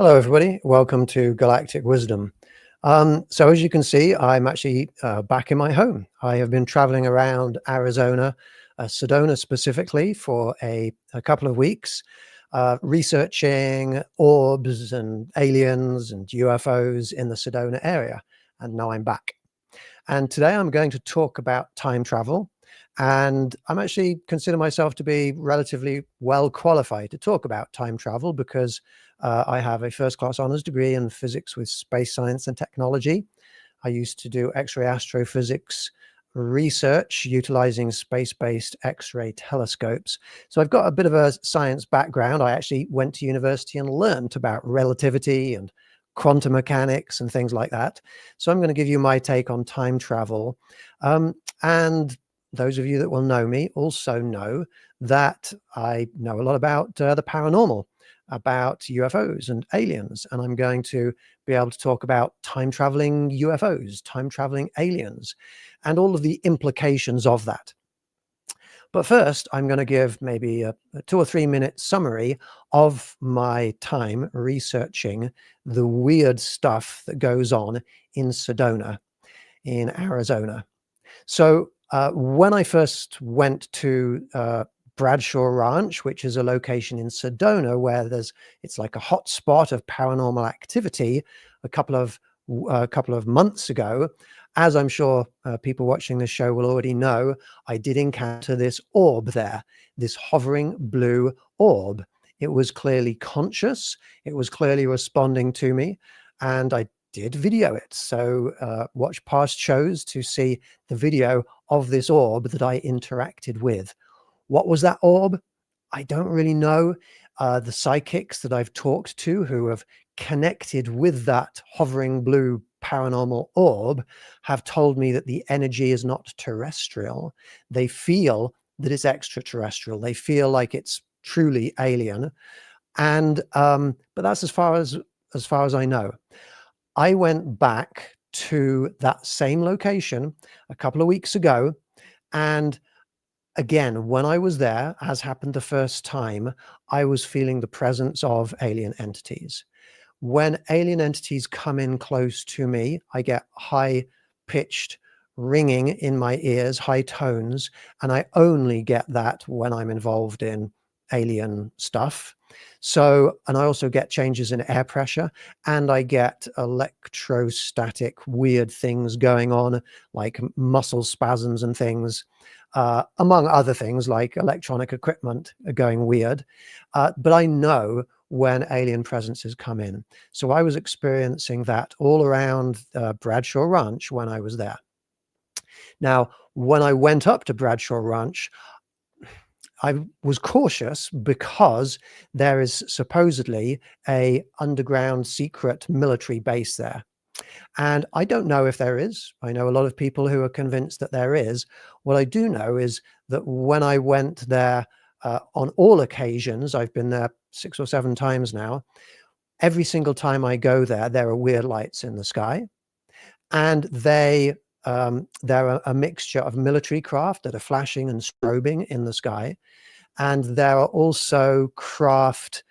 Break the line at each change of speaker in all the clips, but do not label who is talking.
Hello, everybody. Welcome to Galactic Wisdom. So as you can see, I'm actually back in my home. I have been traveling around Arizona, Sedona specifically, for a couple of weeks, researching orbs and aliens and UFOs in the Sedona area. And now I'm back. And today I'm going to talk about time travel. And I'm actually consider myself to be relatively well qualified to talk about time travel because I have a first class honors degree in physics with space science and technology. I used to do X-ray astrophysics research utilizing space-based X-ray telescopes. So I've got a bit of a science background. I actually went to university and learned about relativity and quantum mechanics and things like that. So I'm going to give you my take on time travel. And those of you that will know me also know that I know a lot about the paranormal, about UFOs and aliens. And I'm going to be able to talk about time traveling UFOs, time traveling aliens, and all of the implications of that. But first, I'm going to give maybe a 2 or 3 minute summary of my time researching the weird stuff that goes on in Sedona, in Arizona. So when I first went to Bradshaw Ranch, which is a location in Sedona where it's like a hot spot of paranormal activity, a couple of months ago, as I'm sure people watching this show will already know, I did encounter this orb there, this hovering blue orb. It was clearly conscious. It was clearly responding to me, and I did video it. So watch past shows to see the video of this orb that I interacted with. What was that orb? I don't really know. The psychics that I've talked to who have connected with that hovering blue paranormal orb have told me that the energy is not terrestrial. They feel that it's extraterrestrial. They feel like it's truly alien. And but that's as far as I know. I went back to that same location a couple of weeks ago, and again, when I was there, as happened the first time, I was feeling the presence of alien entities. When alien entities come in close to me, I get high-pitched ringing in my ears, high tones, and I only get that when I'm involved in alien stuff. So, and I also get changes in air pressure, and I get electrostatic weird things going on, like muscle spasms and things, among other things like electronic equipment are going weird. But I know when alien presences come in. So I was experiencing that all around Bradshaw Ranch when I was there. Now, when I went up to Bradshaw Ranch, I was cautious because there is supposedly a underground secret military base there. And I don't know if there is. I know a lot of people who are convinced that there is. What I do know is that when I went there on all occasions, I've been there 6 or 7 times now, every single time I go there, there are weird lights in the sky. And they're a mixture of military craft that are flashing and strobing in the sky. And there are also craft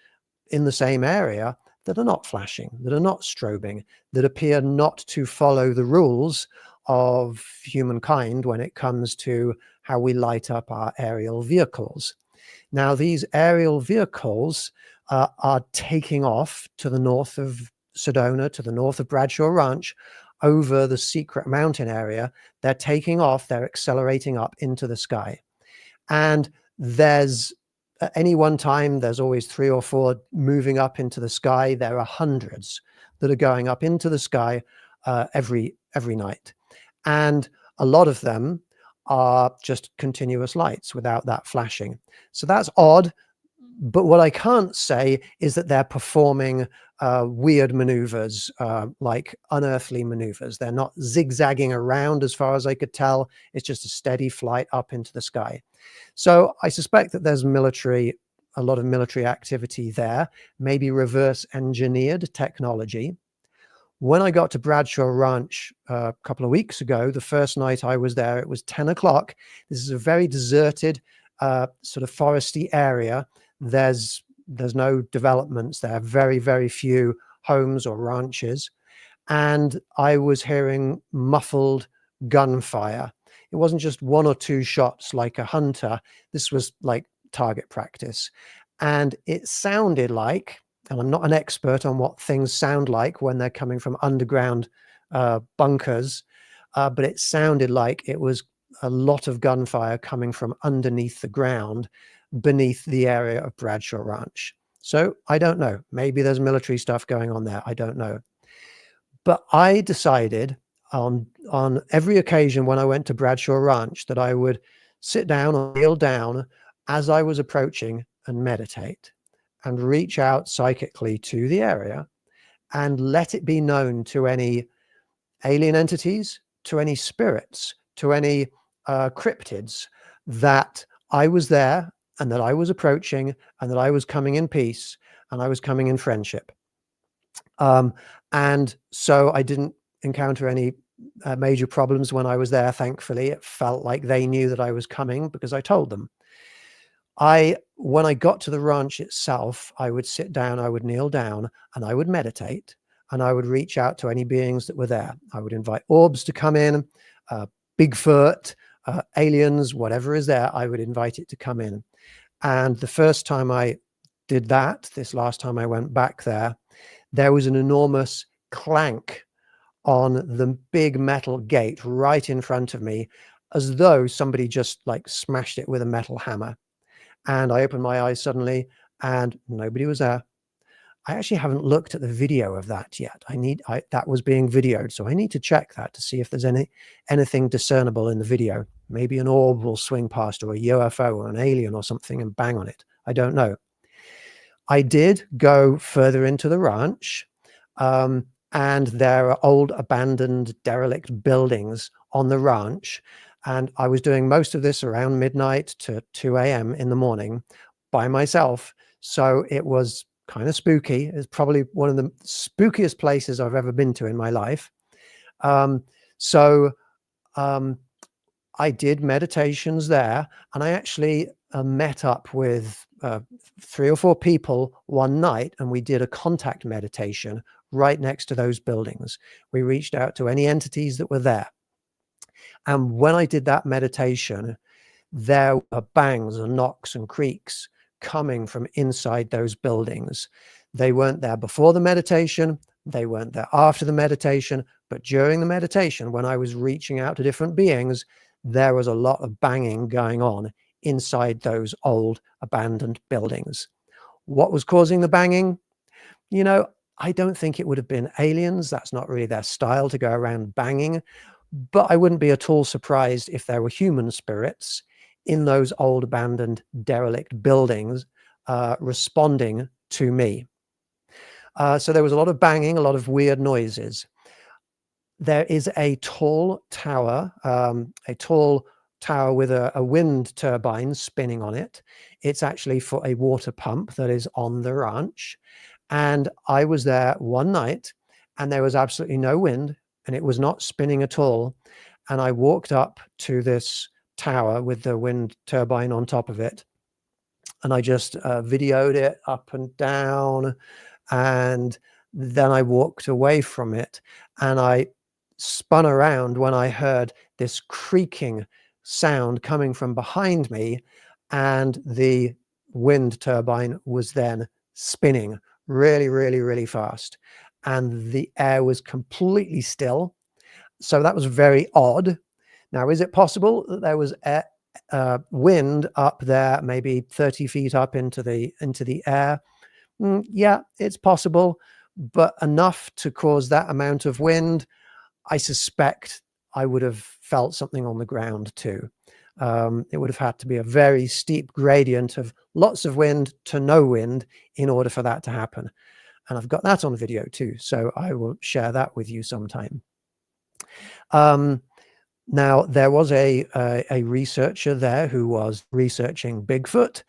in the same area that are not flashing, that are not strobing, that appear not to follow the rules of humankind when it comes to how we light up our aerial vehicles. Now, these aerial vehicles are taking off to the north of Sedona, to the north of Bradshaw Ranch, over the secret mountain area. They're taking off, they're accelerating up into the sky. And there's at any one time, there's always 3 or 4 moving up into the sky. There are hundreds that are going up into the sky every night. And a lot of them are just continuous lights without that flashing. So that's odd. But what I can't say is that they're performing weird maneuvers, like unearthly maneuvers. They're not zigzagging around as far as I could tell. It's just a steady flight up into the sky. So I suspect that there's a lot of military activity there, maybe reverse engineered technology. When I got to Bradshaw Ranch a couple of weeks ago, the first night I was there, it was 10 o'clock. This is a very deserted, sort of foresty area. There's there's no developments there, very, very few homes or ranches. And I was hearing muffled gunfire. It wasn't just one or two shots like a hunter. This was like target practice. And it sounded like, and I'm not an expert on what things sound like when they're coming from underground bunkers, but it sounded like it was a lot of gunfire coming from underneath the ground beneath the area of Bradshaw Ranch. So I don't know. Maybe there's military stuff going on there. I don't know. But I decided on every occasion when I went to Bradshaw Ranch that I would sit down or kneel down as I was approaching and meditate and reach out psychically to the area and let it be known to any alien entities, to any spirits, to any cryptids that I was there and that I was approaching and that I was coming in peace and I was coming in friendship. And so I didn't encounter any major problems when I was there. Thankfully, it felt like they knew that I was coming because I told them. When I got to the ranch itself, I would sit down, I would kneel down, and I would meditate, and I would reach out to any beings that were there. I would invite orbs to come in, Bigfoot, aliens, whatever is there, I would invite it to come in. And the first time I did that, this last time I went back there was an enormous clank on the big metal gate right in front of me, as though somebody just like smashed it with a metal hammer. And I opened my eyes suddenly and nobody was there. I actually haven't looked at the video of that yet. That was being videoed, so I need to check that to see if there's anything discernible in the video. Maybe an orb will swing past, or a UFO or an alien or something and bang on it. I don't know. I did go further into the ranch, and there are old abandoned derelict buildings on the ranch. And I was doing most of this around midnight to 2 a.m. in the morning by myself. So it was kind of spooky. It's probably one of the spookiest places I've ever been to in my life. I did meditations there, and I actually met up with 3 or 4 people one night, and we did a contact meditation right next to those buildings. We reached out to any entities that were there. And when I did that meditation, there were bangs and knocks and creaks coming from inside those buildings. They weren't there before the meditation. They weren't there after the meditation. But during the meditation, when I was reaching out to different beings, there was a lot of banging going on inside those old abandoned buildings. What was causing the banging? You know, I don't think it would have been aliens. That's not really their style to go around banging. But I wouldn't be at all surprised if there were human spirits in those old abandoned derelict buildings responding to me. So there was a lot of banging, a lot of weird noises. There is a tall tower with a wind turbine spinning on it. It's actually for a water pump that is on the ranch. And I was there one night and there was absolutely no wind and it was not spinning at all. And I walked up to this tower with the wind turbine on top of it. And I just videoed it up and down. And then I walked away from it and I spun around when I heard this creaking sound coming from behind me, and the wind turbine was then spinning really, really, really fast, and the air was completely still. So that was very odd. Now, is it possible that there was wind up there, maybe 30 feet up into the air? Yeah, it's possible, but enough to cause that amount of wind, I suspect I would have felt something on the ground too. It would have had to be a very steep gradient of lots of wind to no wind in order for that to happen. And I've got that on video too, so I will share that with you sometime. Now, there was a researcher there who was researching Bigfoot,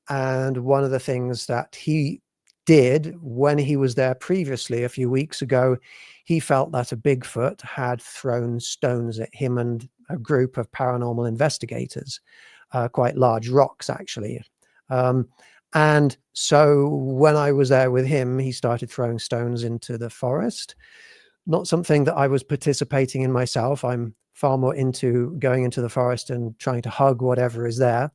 and one of the things that he did when he was there previously a few weeks ago, he felt that a Bigfoot had thrown stones at him and a group of paranormal investigators, quite large rocks actually. And so when I was there with him, he started throwing stones into the forest. Not something that I was participating in myself. I'm far more into going into the forest and trying to hug whatever is there.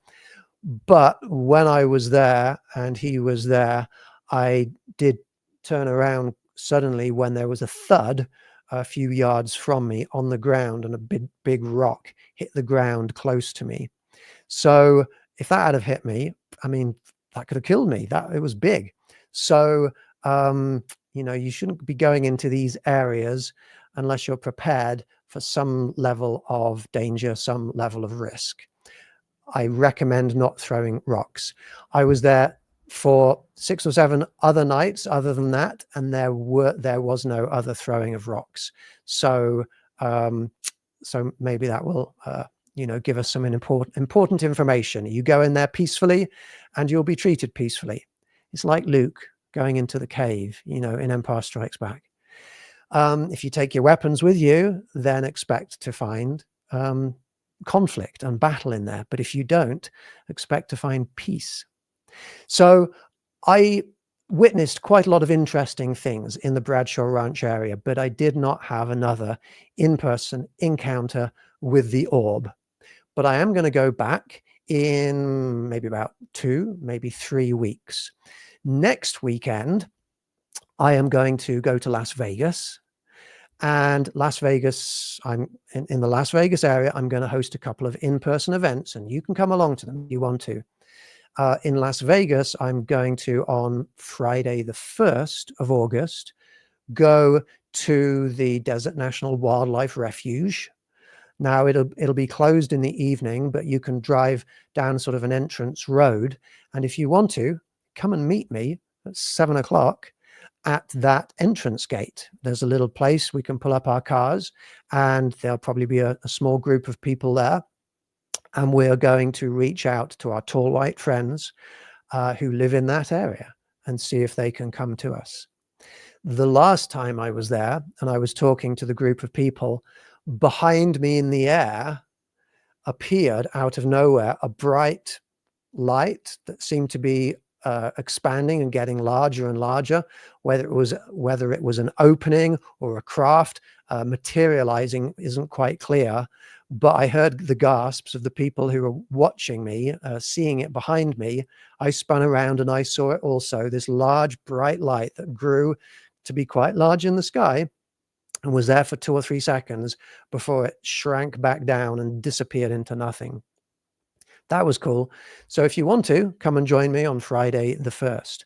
But when I was there and he was there, I did turn around suddenly when there was a thud a few yards from me on the ground, and a big rock hit the ground close to me. So if that had have hit me, I mean, that could have killed me. That it was big. So you shouldn't be going into these areas unless you're prepared for some level of danger, some level of risk. I recommend not throwing rocks. I was there for 6 or 7 other nights other than that, and there was no other throwing of rocks. So maybe that will give us some important information. You go in there peacefully and you'll be treated peacefully. It's like Luke going into the cave, in Empire Strikes Back. If you take your weapons with you, then expect to find conflict and battle in there. But if you don't, expect to find peace. So I witnessed quite a lot of interesting things in the Bradshaw Ranch area, but I did not have another in-person encounter with the orb. But I am going to go back in maybe about 2, maybe 3 weeks. Next weekend, I am going to go to Las Vegas. And Las Vegas, I'm in the Las Vegas area. I'm going to host a couple of in-person events, and you can come along to them if you want to. In Las Vegas, I'm going to, on Friday, the 1st of August, go to the Desert National Wildlife Refuge. Now it'll be closed in the evening, but you can drive down sort of an entrance road. And if you want to, come and meet me at 7 o'clock at that entrance gate. There's a little place we can pull up our cars, and there'll probably be a small group of people there. And we're going to reach out to our tall white friends who live in that area and see if they can come to us. The last time I was there and I was talking to the group of people, behind me in the air appeared out of nowhere a bright light that seemed to be expanding and getting larger and larger. Whether it was an opening or a craft materializing isn't quite clear, but I heard the gasps of the people who were watching me, seeing it behind me. I spun around and I saw it also, this large bright light that grew to be quite large in the sky and was there for 2 or 3 seconds before it shrank back down and disappeared into nothing. That was cool. So if you want to, come and join me on Friday the 1st.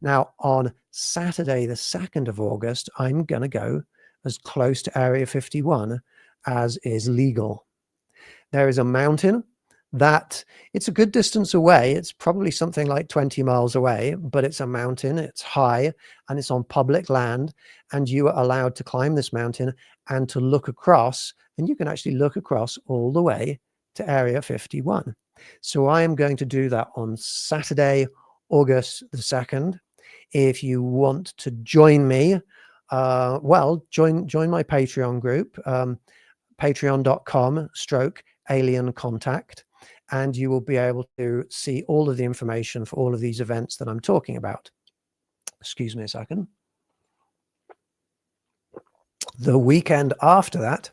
Now, on Saturday the 2nd of August, I'm going to go as close to Area 51 as is legal. There is a mountain that it's a good distance away. It's probably something like 20 miles away, but it's a mountain, it's high, and it's on public land, and you are allowed to climb this mountain and to look across, and you can actually look across all the way to Area 51. So I am going to do that on Saturday, August the 2nd. If you want to join me, join my Patreon group, patreon.com/alien contact, and you will be able to see all of the information for all of these events that I'm talking about. Excuse me a second. The weekend after that,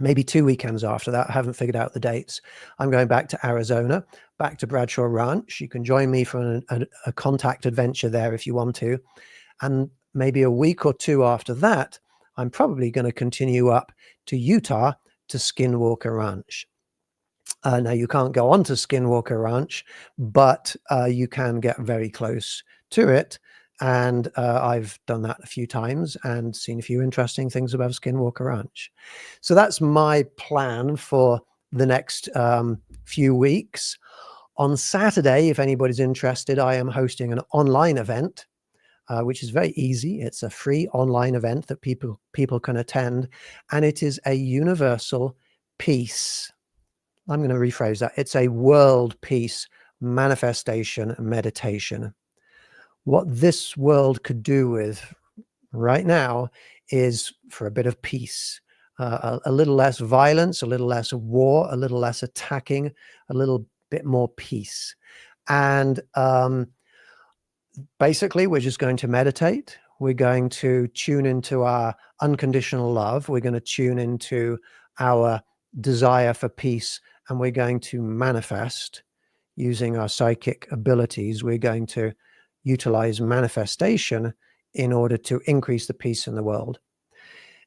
maybe 2 weekends after that, I haven't figured out the dates, I'm going back to Arizona, back to Bradshaw Ranch. You can join me for a contact adventure there if you want to. And maybe a week or 2 after that, I'm probably going to continue up to Utah to Skinwalker Ranch. Now, you can't go on to Skinwalker Ranch, but you can get very close to it. And I've done that a few times and seen a few interesting things about Skinwalker Ranch. So that's my plan for the next few weeks. On Saturday, if anybody's interested, I am hosting an online event, which is very easy. It's a free online event that people can attend, and it is a universal peace. I'm going to rephrase that. It's a world peace manifestation meditation. What this world could do with right now is for a bit of peace, a little less violence, a little less war, a little less attacking, a little bit more peace. And Basically, we're just going to meditate. We're going to tune into our unconditional love. We're going to tune into our desire for peace, and we're going to manifest using our psychic abilities. We're going to utilize manifestation in order to increase the peace in the world.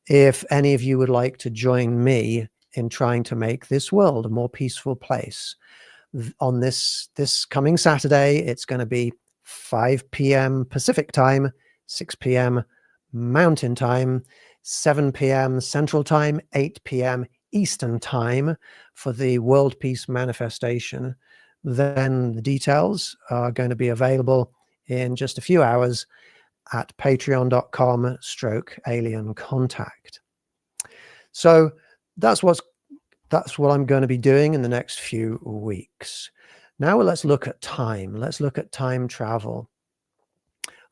If any of you would like to join me in trying to make this world a more peaceful place, on this coming Saturday, it's going to be 5 p.m. Pacific time, 6 p.m. Mountain time, 7 p.m. Central time, 8 p.m. Eastern time for the World Peace Manifestation. Then the details are going to be available in just a few hours at patreon.com/alien contact. So that's what I'm going to be doing in the next few weeks. Now let's look at time. Let's look at time travel.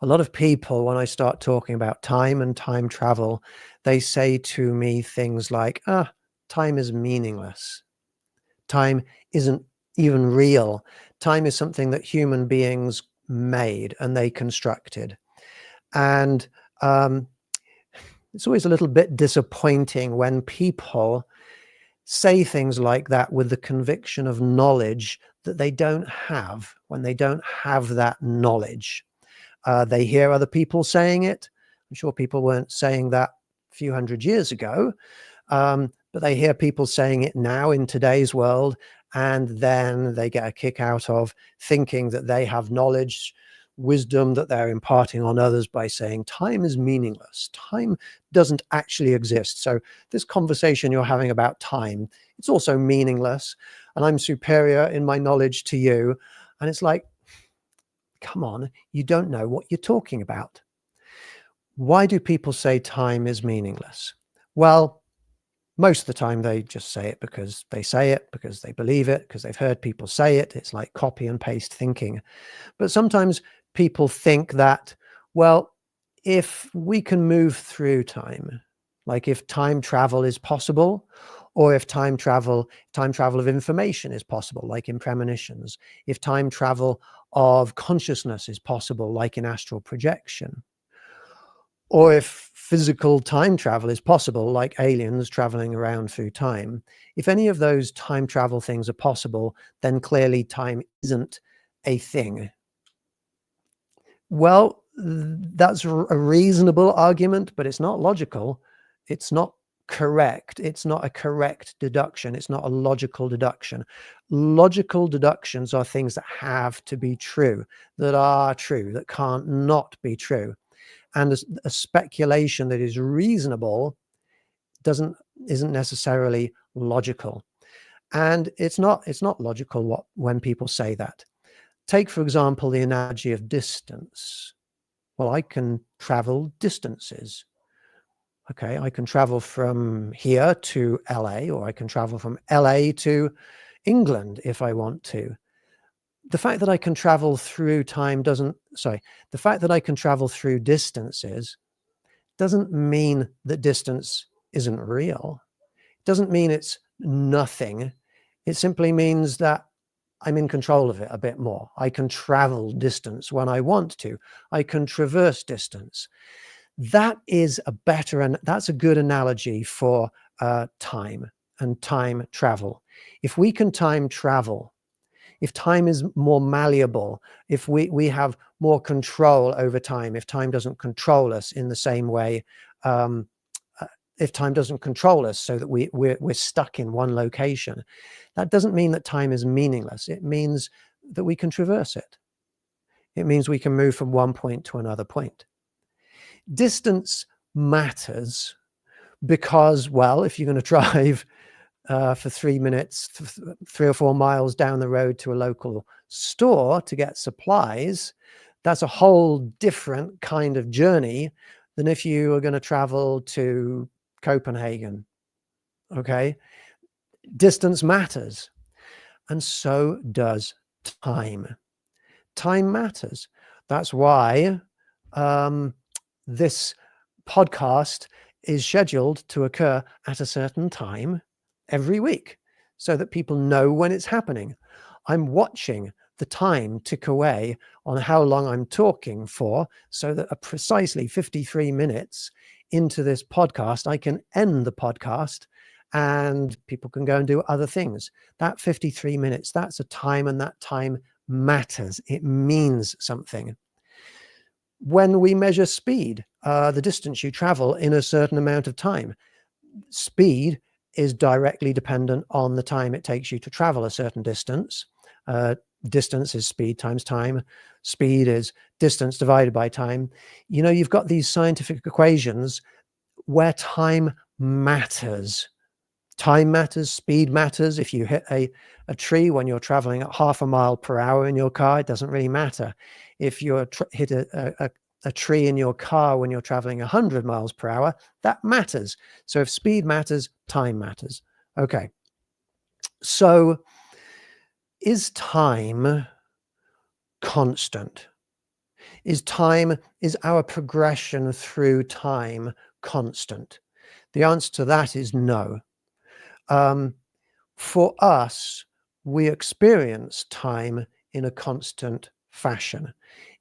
A lot of people, when I start talking about time and time travel, they say to me things like, time is meaningless. Time isn't even real. Time is something that human beings made and they constructed. And it's always a little bit disappointing when people say things like that with the conviction of knowledge that they don't have, when they don't have that knowledge. They hear other people saying it. I'm sure people weren't saying that a few hundred years ago, but they hear people saying it now in today's world, and then they get a kick out of thinking that they have knowledge, wisdom that they're imparting on others by saying time is meaningless. Time doesn't actually exist. So this conversation you're having about time, it's also meaningless, and I'm superior in my knowledge to you. And it's like, come on, you don't know what you're talking about. Why do people say time is meaningless? Well, most of the time they just say it because they say it, because they believe it, because they've heard people say it. It's like copy and paste thinking. But sometimes people think that, well, if we can move through time, like if time travel is possible, or if time travel of information is possible, like in premonitions, if time travel of consciousness is possible, like in astral projection, or if physical time travel is possible, like aliens traveling around through time, if any of those time travel things are possible, then clearly time isn't a thing. Well, that's a reasonable argument, but it's not logical. It's not correct. It's not a correct deduction. It's not a logical deduction. Logical deductions are things that have to be true, that are true, that can't not be true. And a speculation that is reasonable isn't necessarily logical. And it's not logical when people say that. Take, for example, the analogy of distance. Well, I can travel distances. Okay, I can travel from here to LA, or I can travel from LA to England if I want to. The fact that I can travel through time the fact that I can travel through distances doesn't mean that distance isn't real. It doesn't mean it's nothing. It simply means that I'm in control of it a bit more. I can travel distance when I want to. I can traverse distance. That is that's a good analogy for time and time travel. If we can time travel, if time is more malleable, if we have more control over time, if time doesn't control us in the same way, if time doesn't control us so that we're stuck in one location, that doesn't mean that time is meaningless. It means that we can traverse it. It means we can move from one point to another point. Distance matters because, well, if you're going to drive for 3 minutes, 3 or 4 miles down the road to a local store to get supplies, that's a whole different kind of journey than if you are going to travel to Copenhagen. Okay, distance matters, and so does time. Time matters. That's why this podcast is scheduled to occur at a certain time every week, so that people know when it's happening. I'm watching the time tick away on how long I'm talking for, so that at precisely 53 minutes into this podcast, I can end the podcast and people can go and do other things. That 53 minutes, that's a time, and that time matters. It means something. When we measure speed, the distance you travel in a certain amount of time, speed is directly dependent on the time it takes you to travel a certain distance. Distance is speed times time. Speed is distance divided by time. You know, you've got these scientific equations where time matters. Time matters, speed matters. If you hit a tree when you're traveling at 0.5 mile per hour in your car, it doesn't really matter. If you hit a tree in your car when you're traveling 100 miles per hour, that matters. So if speed matters, time matters. Okay. So is time constant? Is our progression through time constant? The answer to that is no. For us, we experience time in a constant fashion.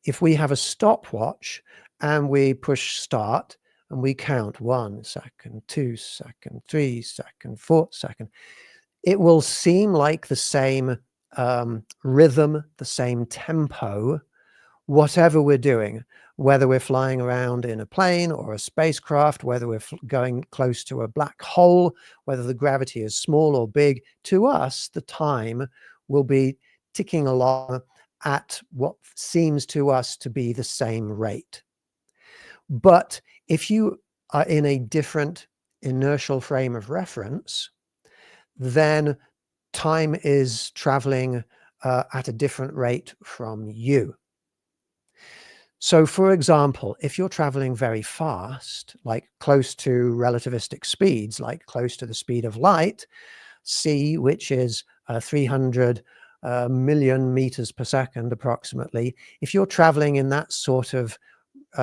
If we have a stopwatch and we push start and we count 1 second, 2 second, 3 second, 4 second, it will seem like the same rhythm, the same tempo, whatever we're doing, whether we're flying around in a plane or a spacecraft, whether we're going close to a black hole, whether the gravity is small or big. To us, the time will be ticking along at what seems to us to be the same rate. But if you are in a different inertial frame of reference, then time is traveling at a different rate from you. So, for example, if you're traveling very fast, like close to relativistic speeds, like close to the speed of light, c, which is 300 million meters per second approximately, if you're traveling in that sort of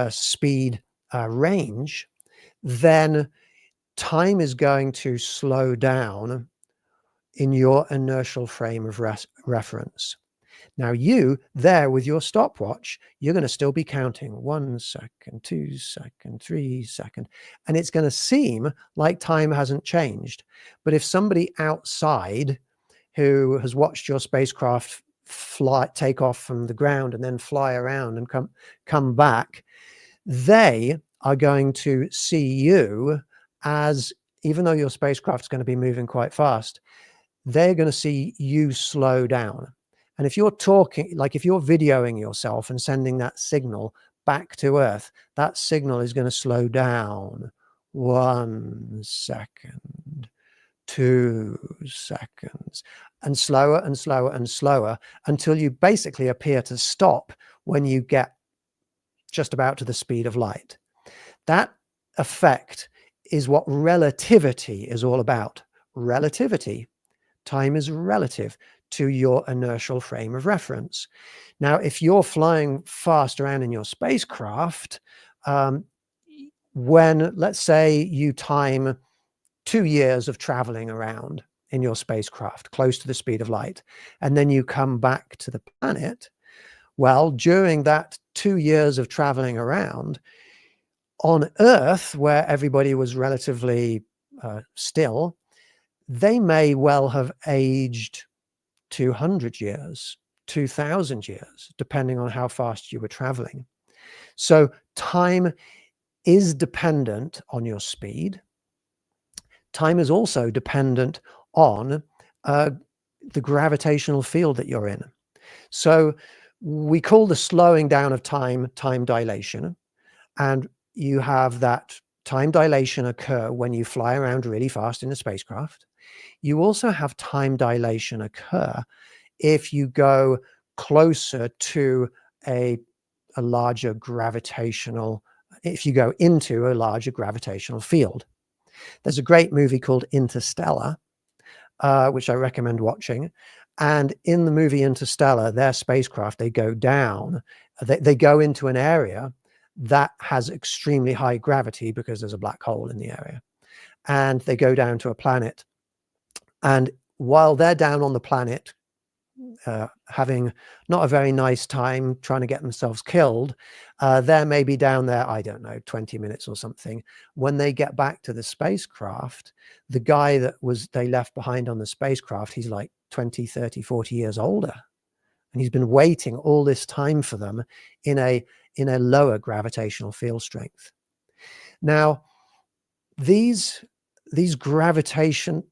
speed range, then time is going to slow down in your inertial frame of reference. Now, you there with your stopwatch, you're going to still be counting 1 second, 2 second, 3 second, and it's going to seem like time hasn't changed. But if somebody outside who has watched your spacecraft take off from the ground and then fly around and come back, they are going to see you as, even though your spacecraft's going to be moving quite fast, they're going to see you slow down. And if you're talking, like if you're videoing yourself and sending that signal back to Earth, that signal is going to slow down 1 second, 2 seconds, and slower and slower and slower until you basically appear to stop when you get just about to the speed of light. That effect is what relativity is all about. Relativity. Time is relative to your inertial frame of reference. Now, if you're flying fast around in your spacecraft, when, let's say, you time 2 years of traveling around in your spacecraft close to the speed of light, and then you come back to the planet, well, during that 2 years of traveling around on Earth, where everybody was relatively still, they may well have aged 200 years, 2000 years, depending on how fast you were traveling. So time is dependent on your speed. Time is also dependent on the gravitational field that you're in. So we call the slowing down of time dilation, and you have that time dilation occur when you fly around really fast in a spacecraft. You also have time dilation occur if you go closer to a larger gravitational, if you go into a larger gravitational field. There's a great movie called Interstellar, which I recommend watching. And in the movie Interstellar, their spacecraft, they go down, they go into an area that has extremely high gravity because there's a black hole in the area. And they go down to a planet. And while they're down on the planet, having not a very nice time trying to get themselves killed, they're maybe down there, I don't know, 20 minutes or something. When they get back to the spacecraft, the guy that they left behind on the spacecraft, he's like 20, 30, 40 years older. And he's been waiting all this time for them in a lower gravitational field strength. Now, this gravitational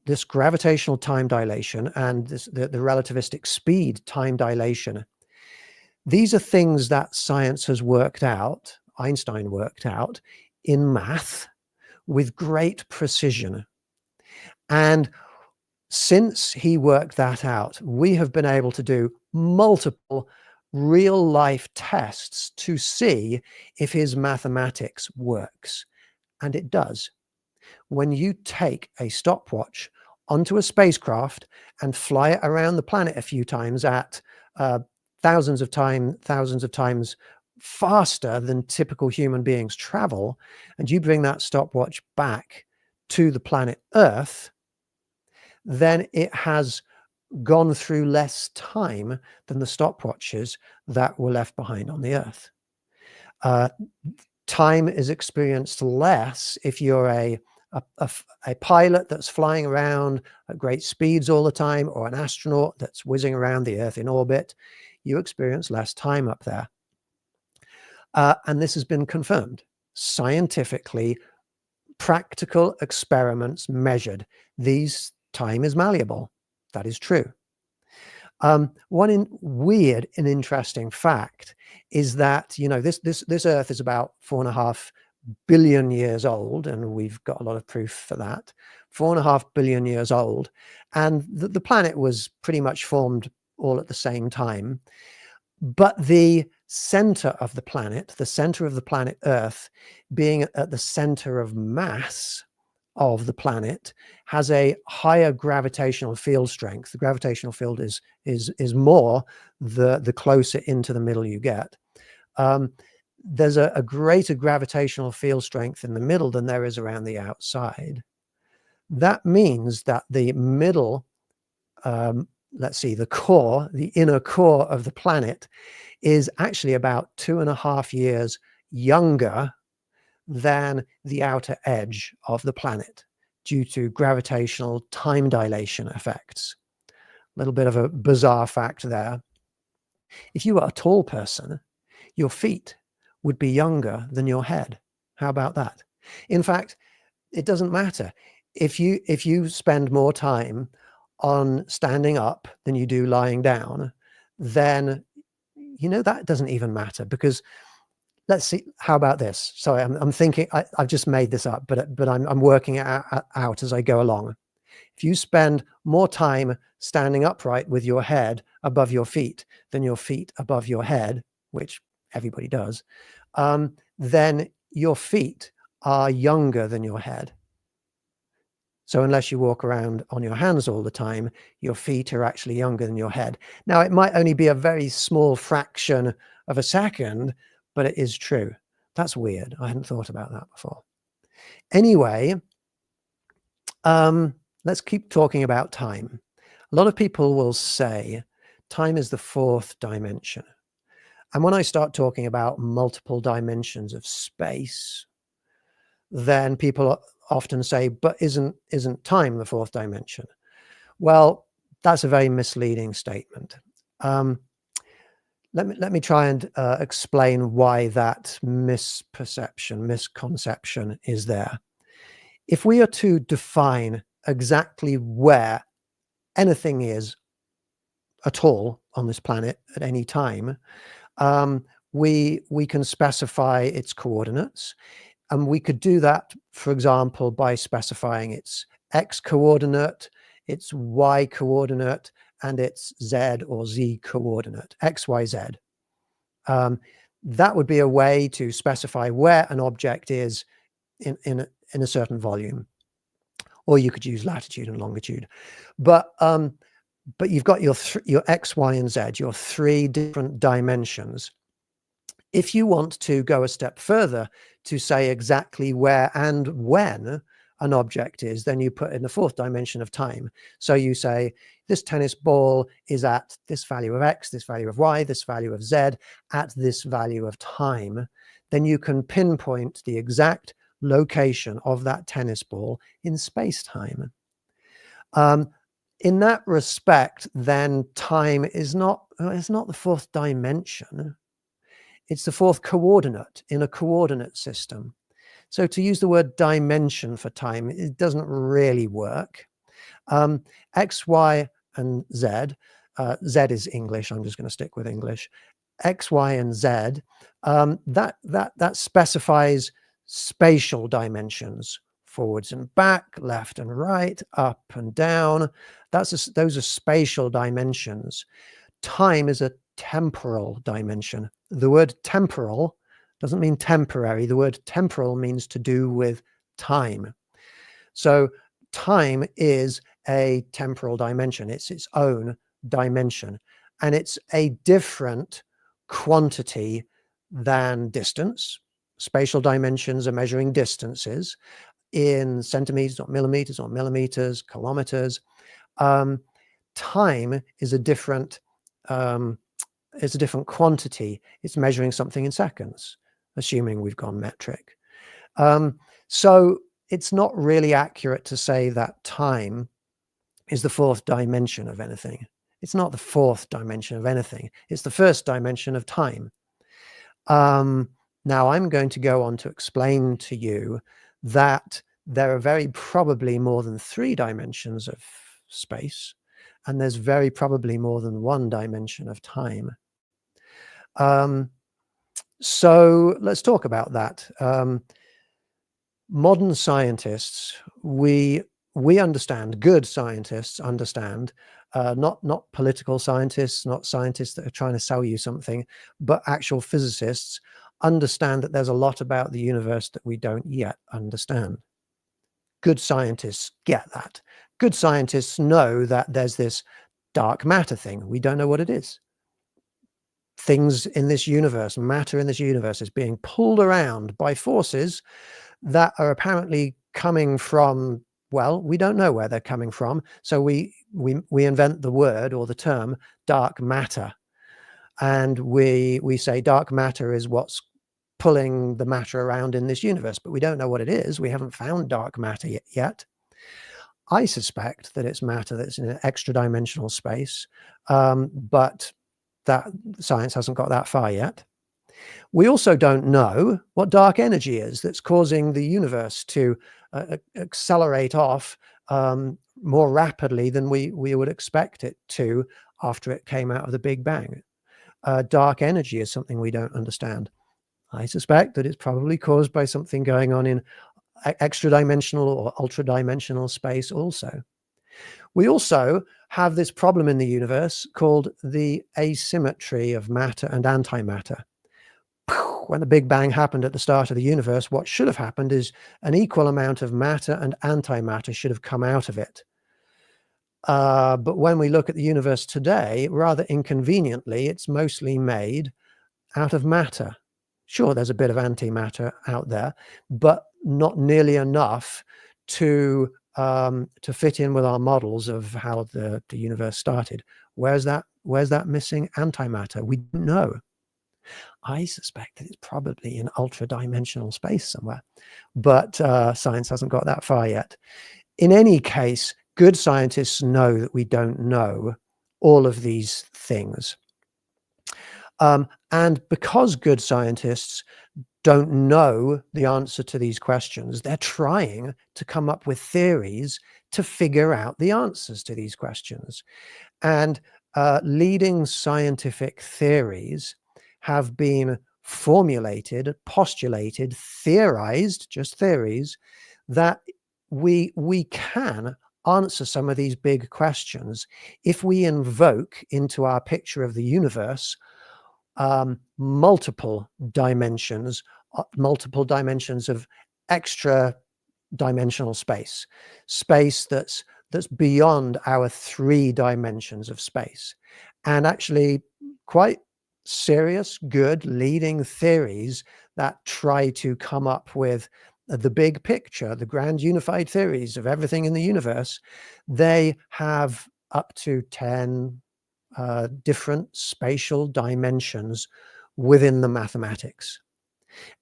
time dilation and the relativistic speed time dilation, these are things that science has worked out, Einstein worked out in math with great precision. And since he worked that out, we have been able to do multiple real life tests to see if his mathematics works. And it does. When you take a stopwatch onto a spacecraft and fly it around the planet a few times at thousands of times faster than typical human beings travel, and you bring that stopwatch back to the planet Earth, then it has gone through less time than the stopwatches that were left behind on the Earth. Time is experienced less if you're a pilot that's flying around at great speeds all the time, or an astronaut that's whizzing around the Earth in orbit. You experience less time up there. And this has been confirmed scientifically. Practical experiments measured. Time is malleable. That is true. One weird and interesting fact is that, this Earth is about 4.5 billion years old, and we've got a lot of proof for that. 4.5 billion years old, and the planet was pretty much formed all at the same time. But the center of the planet Earth, being at the center of mass of the planet, has a higher gravitational field strength. The gravitational field is more the closer into the middle you get. There's a greater gravitational field strength in the middle than there is around the outside. That means that the middle, the core, the inner core of the planet, is actually about 2.5 years younger than the outer edge of the planet due to gravitational time dilation effects. A little bit of a bizarre fact there. If you were a tall person, your feet would be younger than your head. How about that? In fact, it doesn't matter. If you spend more time on standing up than you do lying down, then that doesn't even matter, because let's see, how about this? Sorry, I'm thinking, I've just made this up, but I'm working it out as I go along. If you spend more time standing upright with your head above your feet than your feet above your head, which everybody does, then your feet are younger than your head. So unless you walk around on your hands all the time, your feet are actually younger than your head. Now, it might only be a very small fraction of a second, but it is true. That's weird. I hadn't thought about that before. Anyway, let's keep talking about time. A lot of people will say time is the fourth dimension. And when I start talking about multiple dimensions of space, then people often say, but isn't time the fourth dimension? Well, that's a very misleading statement. Let me try and explain why that misconception is there. If we are to define exactly where anything is at all on this planet at any time, we can specify its coordinates, and we could do that, for example, by specifying its x coordinate, its y coordinate, and its z or z coordinate, x, y, z. That would be a way to specify where an object is in a certain volume. Or you could use latitude and longitude. But you've got your x, y, and z, your three different dimensions. If you want to go a step further to say exactly where and when an object is, then you put in the fourth dimension of time. So you say, this tennis ball is at this value of X, this value of Y, this value of Z, at this value of time. Then you can pinpoint the exact location of that tennis ball in space-time. In that respect, then time is not, it's not the fourth dimension. It's the fourth coordinate in a coordinate system. So to use the word dimension for time, it doesn't really work. X, Y, and Z. Z is English. I'm just going to stick with English. X, Y, and Z. That specifies spatial dimensions: forwards and back, left and right, up and down. Those are spatial dimensions. Time is a temporal dimension. The word temporal doesn't mean temporary. The word temporal means to do with time. So time is a temporal dimension. It's its own dimension, and it's a different quantity than distance. Spatial dimensions are measuring distances in centimeters or millimeters, kilometers. Time is a different quantity. It's measuring something in seconds, assuming we've gone metric. So it's not really accurate to say that time is the fourth dimension of anything. It's not the fourth dimension of anything. It's the first dimension of time. Now I'm going to go on to explain to you that there are very probably more than 3 dimensions of space, and there's very probably more than 1 dimension of time. So let's talk about that. Modern scientists, we understand, good scientists understand, not political scientists, not scientists that are trying to sell you something, but actual physicists understand that there's a lot about the universe that we don't yet understand. Good scientists get that. Good scientists know that there's this dark matter thing. We don't know what it is. Things in this universe, matter in this universe, is being pulled around by forces that are apparently coming from, well, we don't know where they're coming from. So we invent the word or the term dark matter. And we say dark matter is what's pulling the matter around in this universe, but we don't know what it is. We haven't found dark matter yet. I suspect that it's matter that's in an extra dimensional space, but that science hasn't got that far yet. We also don't know what dark energy is that's causing the universe to accelerate off more rapidly than we would expect it to after it came out of the Big Bang. Dark energy is something we don't understand. I suspect that it's probably caused by something going on in extra dimensional or ultra dimensional space also. We also have this problem in the universe called the asymmetry of matter and antimatter. When the Big Bang happened at the start of the universe, what should have happened is an equal amount of matter and antimatter should have come out of it. But when we look at the universe today, rather inconveniently, it's mostly made out of matter. Sure, there's a bit of antimatter out there, but not nearly enough to fit in with our models of how the universe started. Where's that missing antimatter? We don't know. I suspect that it's probably in ultra-dimensional space somewhere, but science hasn't got that far yet. In any case, good scientists know that we don't know all of these things. And because good scientists don't know the answer to these questions, they're trying to come up with theories to figure out the answers to these questions. And leading scientific theories have been formulated, postulated, theorized, just theories, that we can answer some of these big questions if we invoke into our picture of the universe multiple dimensions of extra dimensional space that's beyond our 3 dimensions of space. And actually quite serious, good leading theories that try to come up with the big picture, the grand unified theories of everything in the universe, they have up to 10 different spatial dimensions within the mathematics.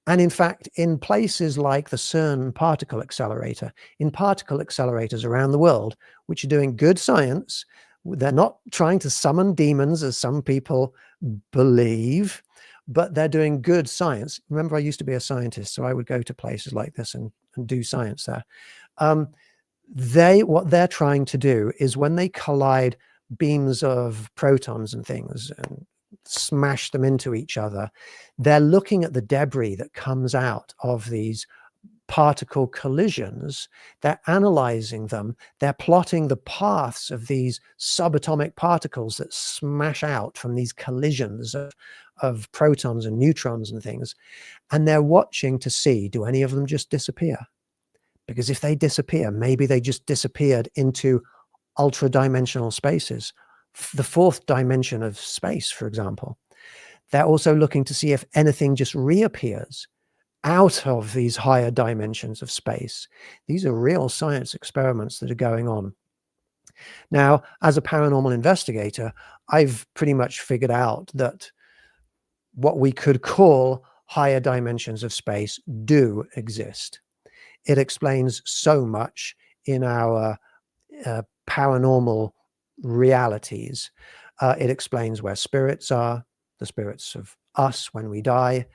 And in fact, in places like the CERN particle accelerator, in particle accelerators around the world, which are doing good science, they're not trying to summon demons as some people believe, but they're doing good science. Remember, I used to be a scientist, so I would go to places like this and do science there. What they're trying to do is when they collide beams of protons and things and smash them into each other, they're looking at the debris that comes out of these particle collisions. They're analyzing them. They're plotting the paths of these subatomic particles that smash out from these collisions of protons and neutrons and things. And they're watching to see, do any of them just disappear? Because if they disappear, maybe they just disappeared into ultra-dimensional spaces, the fourth dimension of space, for example. They're also looking to see if anything just reappears out of these higher dimensions of space. These are real science experiments that are going on. Now, as a paranormal investigator, I've pretty much figured out that what we could call higher dimensions of space do exist. It explains so much in our paranormal realities. It explains where spirits are, the spirits of us when we die.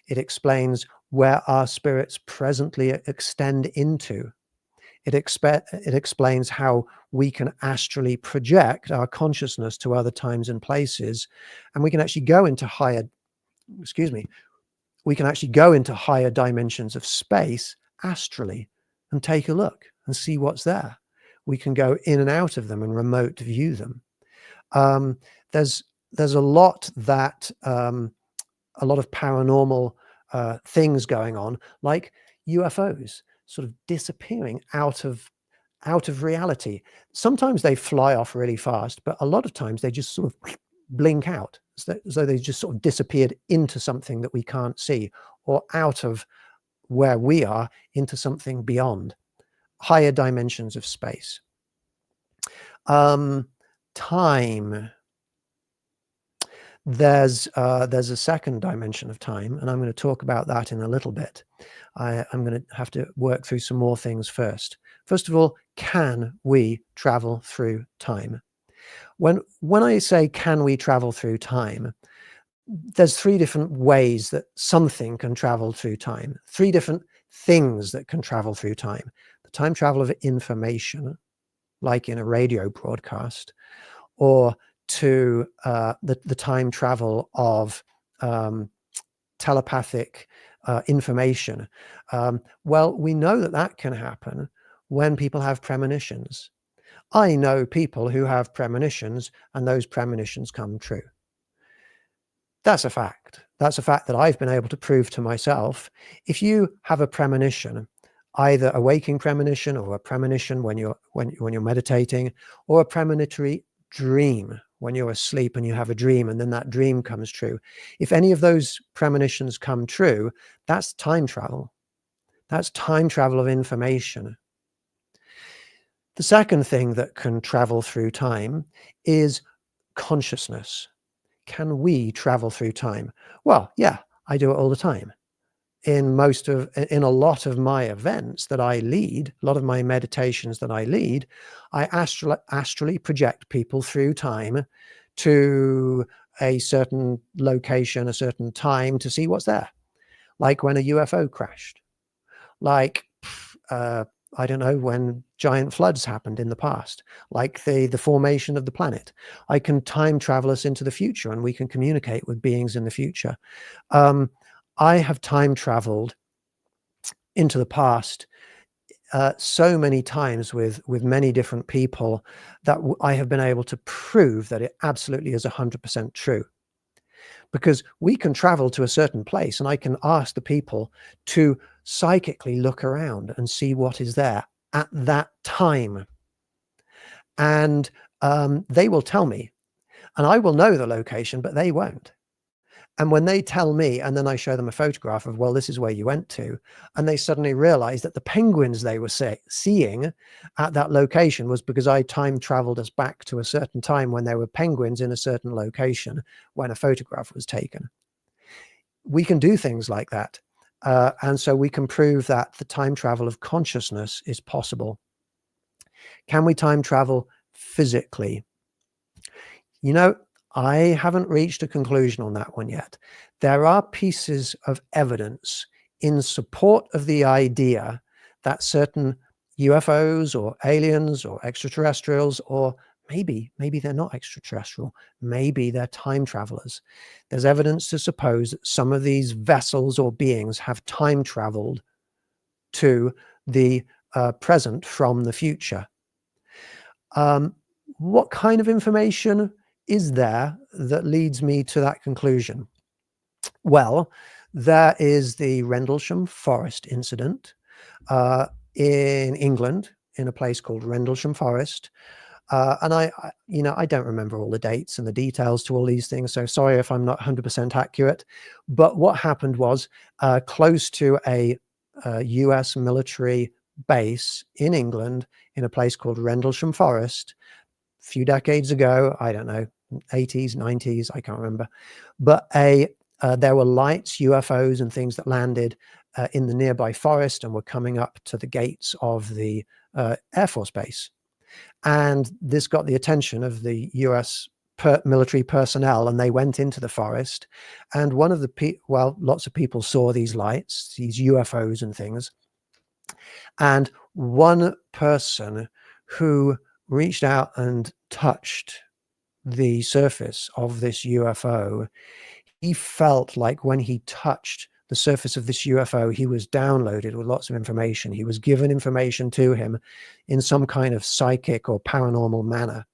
It explains where our spirits presently extend into. It explains how we can astrally project our consciousness to other times and places, and we can actually go into higher, we can actually go into higher dimensions of space astrally and take a look and see what's there. We can go in and out of them and remote view them. There's a lot that a lot of paranormal things going on, like UFOs sort of disappearing out of reality. Sometimes they fly off really fast, but a lot of times they just sort of blink out, so they just sort of disappeared into something that we can't see, or out of where we are into something beyond, higher dimensions of space. Time. There's a second dimension of time, and I'm going to talk about that in a little bit. I'm going to have to work through some more things first. First of all, can we travel through time? When I say can we travel through time, there's three different ways that something can travel through time, three different things that can travel through time. The time travel of information, like in a radio broadcast, or to the time travel of telepathic information. Well, we know that that can happen when people have premonitions. I know people who have premonitions, and those premonitions come true. That's a fact. That's a fact that I've been able to prove to myself. If you have a premonition, either a waking premonition or a premonition when you're meditating, or a premonitory dream when you're asleep and you have a dream and then that dream comes true. If any of those premonitions come true, that's time travel. That's time travel of information. The second thing that can travel through time is consciousness. Can we travel through time? Well, yeah, I do it all the time. In a lot of my events that I lead, a lot of my meditations that I lead, I astrally project people through time to a certain location, a certain time, to see what's there. Like when a UFO crashed, like I don't know, when giant floods happened in the past, like the formation of the planet. I can time travel us into the future, and we can communicate with beings in the future. I have time traveled into the past so many times with many different people that I have been able to prove that it absolutely is 100% true. Because we can travel to a certain place, and I can ask the people to psychically look around and see what is there at that time. And they will tell me, and I will know the location, but they won't. And when they tell me, and then I show them a photograph of, well, this is where you went to, and they suddenly realize that the penguins they were seeing at that location was because I time traveled us back to a certain time when there were penguins in a certain location when a photograph was taken. We can do things like that. And so we can prove that the time travel of consciousness is possible. Can we time travel physically? You know, I haven't reached a conclusion on that one yet. There are pieces of evidence in support of the idea that certain UFOs or aliens or extraterrestrials, or maybe they're not extraterrestrial, maybe they're time travelers. There's evidence to suppose that some of these vessels or beings have time traveled to the present from the future. What kind of information is there that leads me to that conclusion? Well, there is the Rendlesham Forest incident in England, in a place called Rendlesham Forest. And I don't remember all the dates and the details to all these things, so sorry if I'm not 100% accurate. But what happened was, close to a US military base in England, in a place called Rendlesham Forest, a few decades ago, I don't know, 80s, 90s, I can't remember, but there were lights, UFOs and things that landed in the nearby forest and were coming up to the gates of the Air Force Base. And this got the attention of the US military personnel, and they went into the forest. And one of the lots of people saw these lights, these UFOs and things. And one person who reached out and touched the surface of this UFO, he felt like when he touched the surface of this UFO, he was downloaded with lots of information. He was given information to him in some kind of psychic or paranormal manner.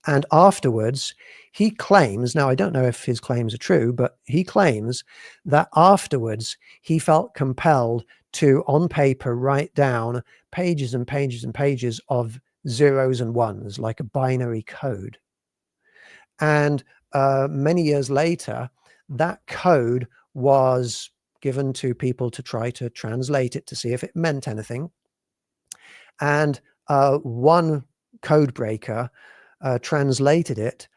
And afterwards, he claims, now I don't know if his claims are true, but he claims that afterwards he felt compelled to, on paper, write down pages and pages and pages of zeros and ones, like a binary code. And many years later, that code was given to people to try to translate it to see if it meant anything. And one code breaker translated it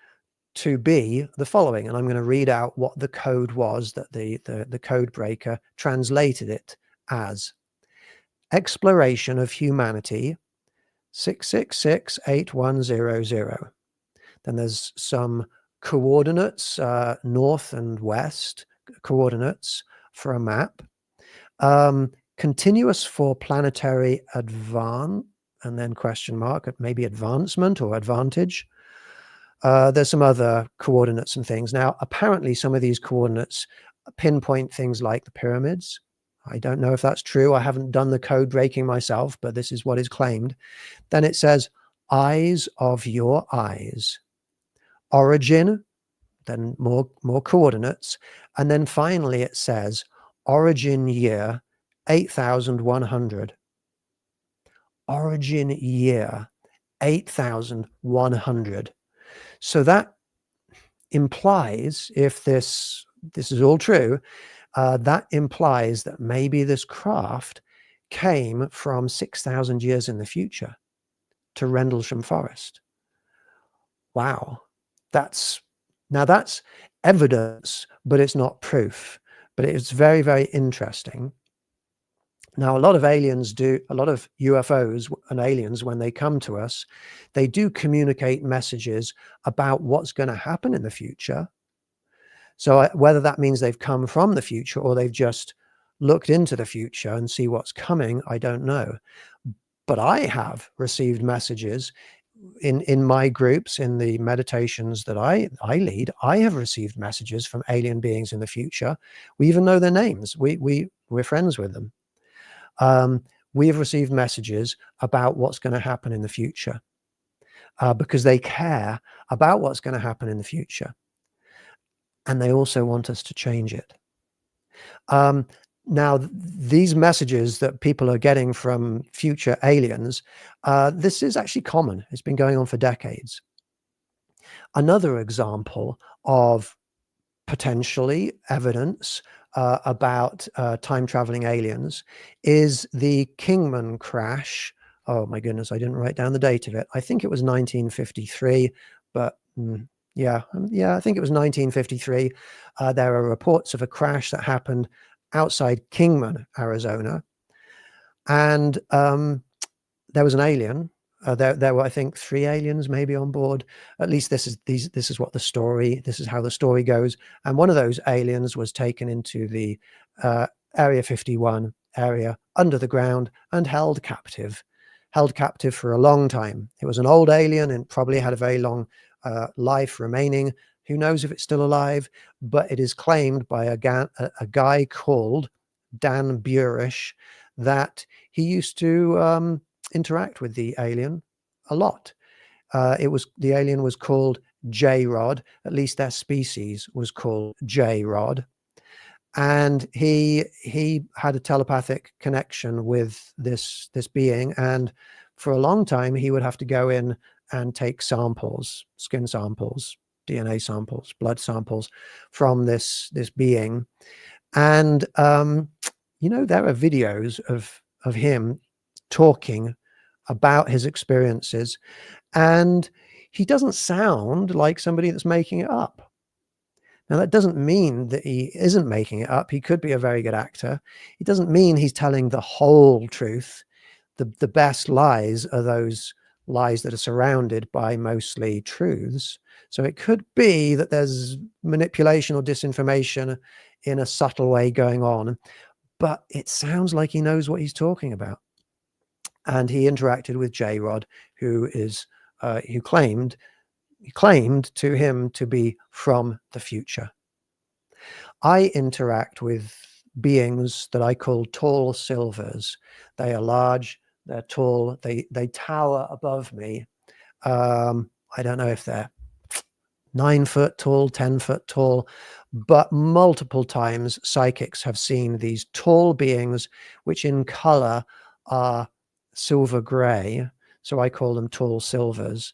to be the following. And I'm going to read out what the code was that the code breaker translated it as: exploration of humanity 6668100. Then there's some coordinates, north and west coordinates for a map. Continuous for planetary advance, and then question mark, maybe advancement or advantage. There's some other coordinates and things. Now, apparently some of these coordinates pinpoint things like the pyramids. I don't know if that's true. I haven't done the code breaking myself, but this is what is claimed. Then it says, eyes of your eyes. Origin, then more coordinates. And then finally it says, origin year 8100. Origin year 8100. So that implies, if this is all true, that implies that maybe this craft came from 6,000 years in the future to Rendlesham Forest. Wow. That's evidence, but it's not proof. But it's very, very interesting. Now, a lot of UFOs and aliens, when they come to us, they do communicate messages about what's going to happen in the future. So whether that means they've come from the future or they've just looked into the future and see what's coming, I don't know. But I have received messages in my groups, in the meditations that I lead. I have received messages from alien beings in the future. We even know their names. We're friends with them. We have received messages about what's going to happen in the future because they care about what's going to happen in the future. And they also want us to change it. Now, these messages that people are getting from future aliens, this is actually common. It's been going on for decades. Another example of potentially evidence about time-traveling aliens is the Kingman crash. Oh my goodness, I didn't write down the date of it. I think it was 1953, but yeah, I think it was 1953. There are reports of a crash that happened outside Kingman, Arizona, and there was an alien. There were, I think, 3 aliens maybe on board. At least this is what the story. This is how the story goes. And one of those aliens was taken into the Area 51 area under the ground and held captive for a long time. It was an old alien and probably had a very long life remaining. Who knows if it's still alive? But it is claimed by a guy called Dan Burish that he used to interact with the alien a lot. The alien was called J-Rod. At least their species was called J-Rod, and he had a telepathic connection with this being. And for a long time, he would have to go in and take samples, skin samples, DNA samples, blood samples from this being. And there are videos of him talking about his experiences, and he doesn't sound like somebody that's making it up. Now, that doesn't mean that he isn't making it up. He could be a very good actor. It doesn't mean he's telling the whole truth. The best lies are those lies that are surrounded by mostly truths. So it could be that there's manipulation or disinformation in a subtle way going on, but it sounds like he knows what he's talking about. And he interacted with J-Rod, who claimed to him to be from the future. I interact with beings that I call tall silvers. They are large, they're tall, they tower above me. I don't know if they're 9 foot tall, 10 foot tall, but multiple times psychics have seen these tall beings, which in color are silver gray. So I call them tall silvers.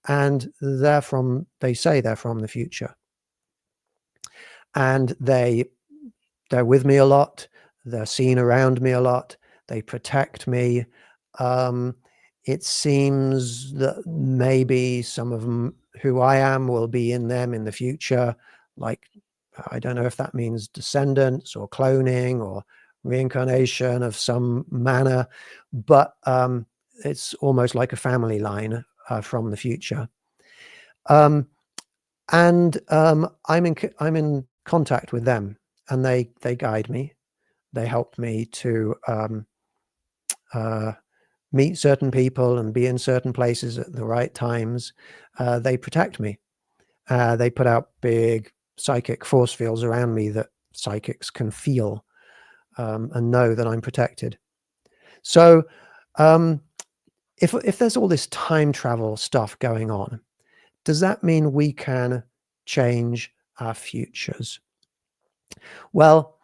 And they say they're from the future. And they're with me a lot. They're seen around me a lot. They protect me. It seems that maybe some of them, who I am, will be in them in the future. Like, I don't know if that means descendants or cloning or reincarnation of some manner, but it's almost like a family line from the future. I'm in contact with them, and they guide me. They help me to meet certain people and be in certain places at the right times. They protect me. They put out big psychic force fields around me that psychics can feel and know that I'm protected. So if there's all this time travel stuff going on, does that mean we can change our futures? Well,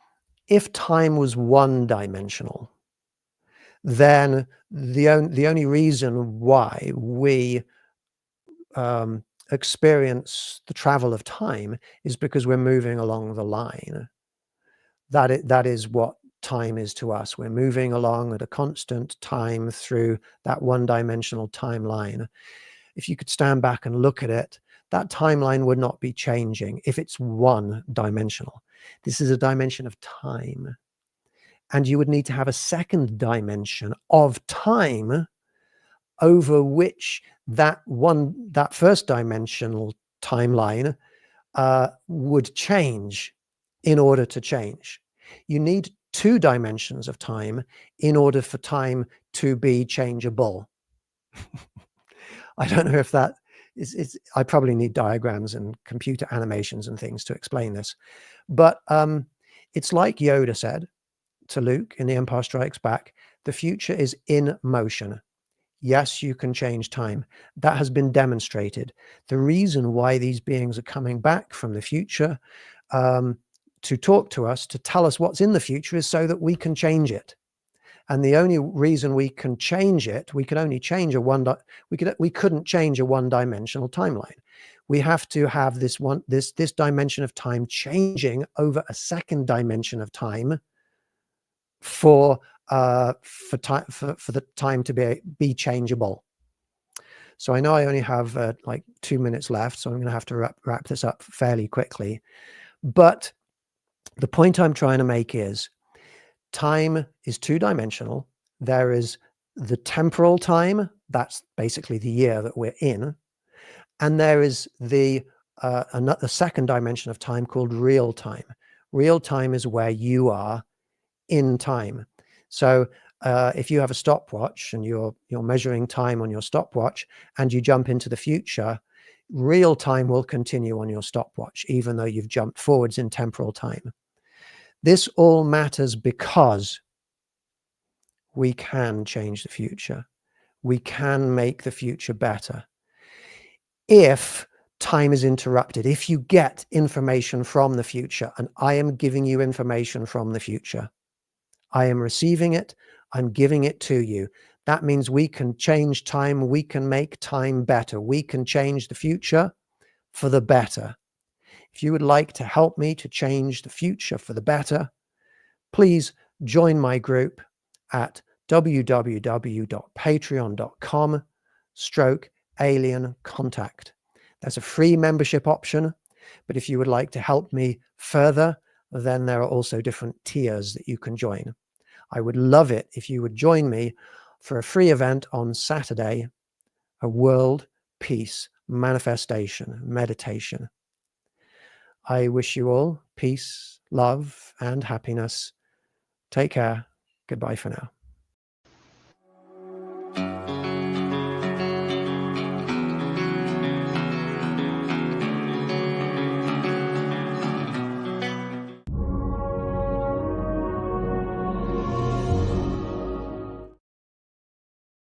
if time was one-dimensional, then the only reason why we experience the travel of time is because we're moving along the line. That is what time is to us. We're moving along at a constant time through that one-dimensional timeline. If you could stand back and look at it, that timeline would not be changing if it's one-dimensional. This is a dimension of time. And you would need to have a second dimension of time over which that first dimensional timeline would change in order to change. You need 2 dimensions of time in order for time to be changeable. I don't know if that is, I probably need diagrams and computer animations and things to explain this. But it's like Yoda said to Luke in The Empire Strikes Back, the future is in motion. Yes, you can change time. That has been demonstrated. The reason why these beings are coming back from the future to talk to us, to tell us what's in the future, is so that we can change it. And the only reason we can change it, we could only change we couldn't change a one-dimensional timeline. we have to have this dimension of time changing over a second dimension of time for the time to be changeable. So I know I only have like 2 minutes left, so I'm going to have to wrap this up fairly quickly. But the point I'm trying to make is time is two-dimensional. There is the temporal time, that's basically the year that we're in, and there is the another second dimension of time called real time. Real time is where you are in time. So if you have a stopwatch and you're measuring time on your stopwatch and you jump into the future, real time will continue on your stopwatch, even though you've jumped forwards in temporal time. This all matters because we can change the future. We can make the future better. If time is interrupted, if you get information from the future, and I am giving you information from the future, I am receiving it, I'm giving it to you. That means we can change time, we can make time better, we can change the future for the better. If you would like to help me to change the future for the better, please join my group at www.patreon.com/alien-contact. There's a free membership option, but if you would like to help me further, then there are also different tiers that you can join. I would love it if you would join me for a free event on Saturday, a world peace manifestation meditation. I wish you all peace, love, and happiness. Take care. Goodbye for now.